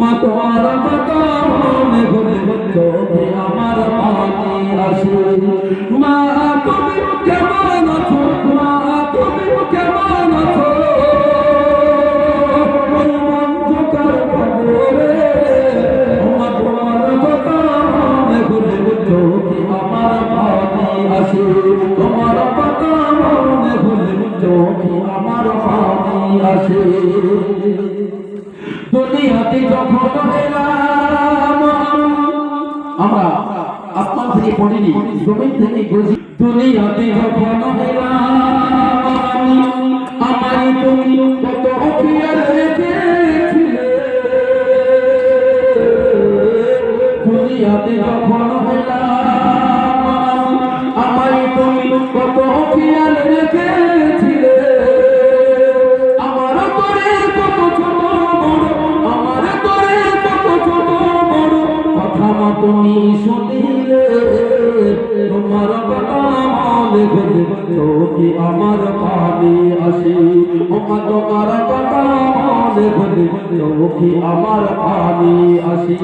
মা তোমার কথা মনে হলে চোখে আমার পানি আসে। মা তুমি কেমন আছো, মা তুমি কেমন আছো, ওই অন্ধকার কবরে মা তোমার কথা মনে হলে চোখে আমার পানি আসে। তোমার কথা মনে হলে চোখে আমার পানি আসে। দুনিয়াতে যখন এলাম আমরা আসমান থেকে পড়িনি, জমিন থেকে বুঝি। দুনিয়াতে যখন এলাম আমারই তুমি কত খেয়াল রেখেছিলে। দুনিয়াতে যখন এলাম আমারই তুমি কত খেয়াল রেখেছিলে। আমার করে কত ছোট বড়, আমার করে কত ছোট বড় কথা তুমি শুনিলে। তোমার কথা মনে হলে চোখে আমার পানি আসে। তোমার কথা মনে হলে চোখে আমার পানি আসে।